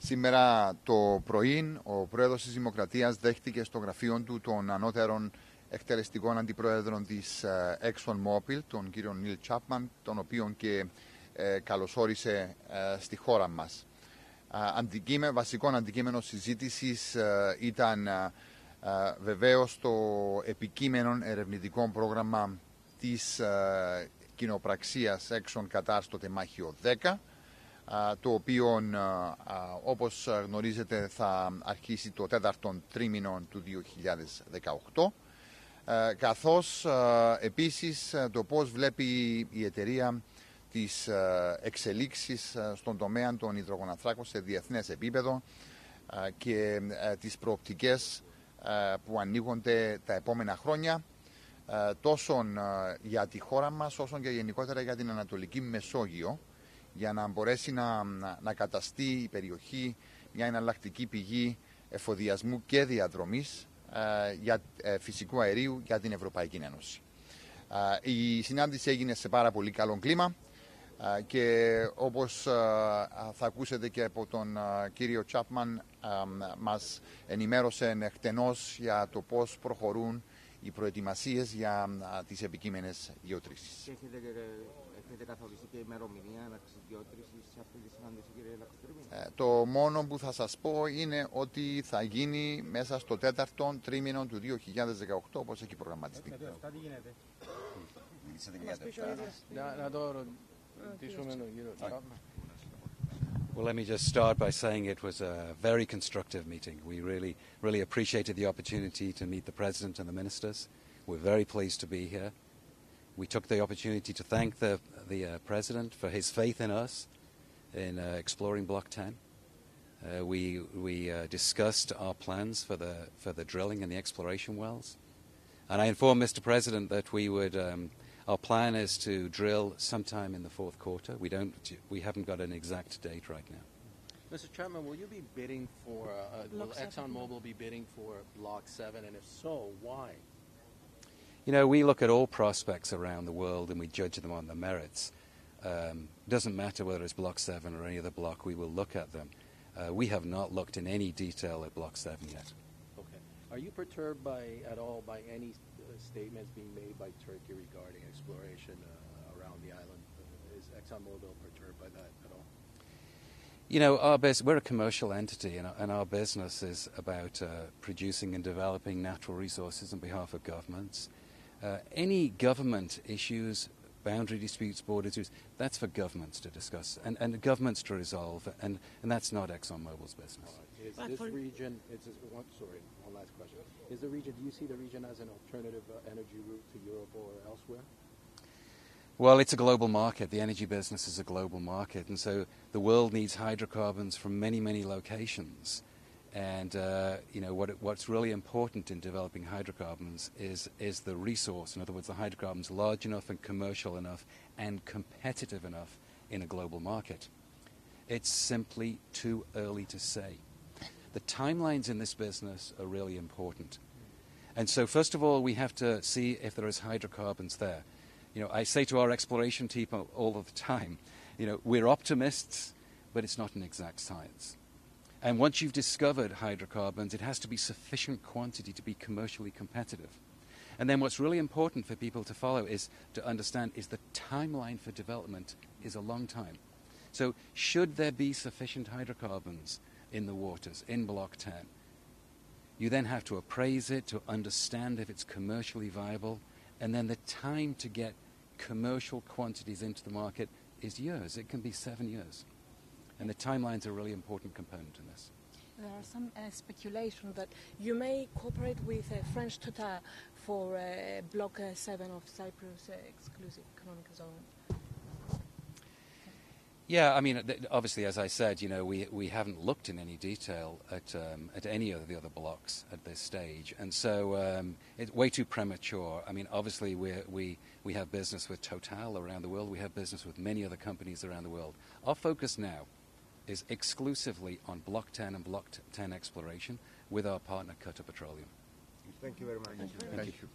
Σήμερα το πρωί ο πρόεδρος της Δημοκρατίας δέχτηκε στο γραφείο του των ανώτερων εκτελεστικών αντιπρόεδρων της Exxon Mobil, τον κύριο Νίλ Τσάπμαν, τον οποίον και καλωσόρισε στη χώρα μας. Βασικό αντικείμενο συζήτησης ήταν βεβαίως το επικείμενο ερευνητικό πρόγραμμα της κοινοπραξίας Exxon Qatar στο τεμάχιο 10, το οποίο όπως γνωρίζετε θα αρχίσει το τέταρτο τρίμηνο του 2018, καθώς επίσης το πώς βλέπει η εταιρεία τις εξελίξεις στον τομέα των υδρογοναθράκων σε διεθνές επίπεδο και τις προοπτικές που ανοίγονται τα επόμενα χρόνια, τόσο για τη χώρα μας όσο και γενικότερα για την Ανατολική Μεσόγειο, για να μπορέσει να καταστεί η περιοχή μια εναλλακτική πηγή εφοδιασμού και διαδρομής για φυσικού αερίου για την Ευρωπαϊκή Ένωση. Η συνάντηση έγινε σε πάρα πολύ καλό κλίμα και όπως θα ακούσετε και από τον κύριο Τσάπμαν, μας ενημέρωσε εκτενώς για το πώς προχωρούν οι προετοιμασίες για τις επικείμενες γεωτρήσεις. Έχετε καθορίσει και ημερομηνία έναρξης γεωτρήσης σε αυτή τη συνάντηση, κύριε Λακοστρίμη? Το μόνο που θα σας πω είναι ότι θα γίνει μέσα στο τέταρτο τρίμηνο του 2018, όπως έχει προγραμματιστεί. Well, let me just start by saying it was a very constructive meeting. We really appreciated the opportunity to meet the President and the ministers. We're very pleased to be here. We took the opportunity to thank the President for his faith in us in exploring Block 10. We discussed our plans for the drilling and the exploration wells. And I informed Mr. President that our plan is to drill sometime in the fourth quarter. We haven't got an exact date right now. Mr. Chapman, will you be bidding for, will Exxon Mobil be bidding for Block 7, and if so, why? You know, we look at all prospects around the world and we judge them on the merits. Doesn't matter whether it's Block 7 or any other block, we will look at them. We have not looked in any detail at Block 7 yet. Okay. Are you perturbed at all by any statements being made by Turkey regarding exploration around the island? Is Exxon Mobil perturbed by that at all? You know, we're a commercial entity, and our business is about producing and developing natural resources on behalf of governments. Any government issues, boundary disputes, border disputes, that's for governments to discuss and governments to resolve, and that's not Exxon Mobil's business. Is this region, one last question. Do you see the region as an alternative energy route to Europe or elsewhere? Well, it's a global market. The energy business is a global market, and so the world needs hydrocarbons from many, many locations. And you know what's really important in developing hydrocarbons is the resource. In other words, the hydrocarbons large enough and commercial enough and competitive enough in a global market. It's simply too early to say. The timelines in this business are really important. And so first of all, we have to see if there is hydrocarbons there. You know, I say to our exploration team all of the time, you know, we're optimists, but it's not an exact science. And once you've discovered hydrocarbons, it has to be sufficient quantity to be commercially competitive. And then what's really important for people to follow is to understand is the timeline for development is a long time. So should there be sufficient hydrocarbons in the waters, in Block 10, you then have to appraise it to understand if it's commercially viable, and then the time to get commercial quantities into the market is years. It can be 7 years. And the timelines are a really important component in this. There are some speculation that you may cooperate with French Total for Block 7 of Cyprus exclusive economic zone. Yeah, I mean, obviously, as I said, you know, we haven't looked in any detail at any of the other blocks at this stage, and so it's way too premature. I mean, obviously, we have business with Total around the world. We have business with many other companies around the world. Our focus now is exclusively on Block 10 and Block 10 exploration with our partner Qatar Petroleum. Thank you very much. Thank you.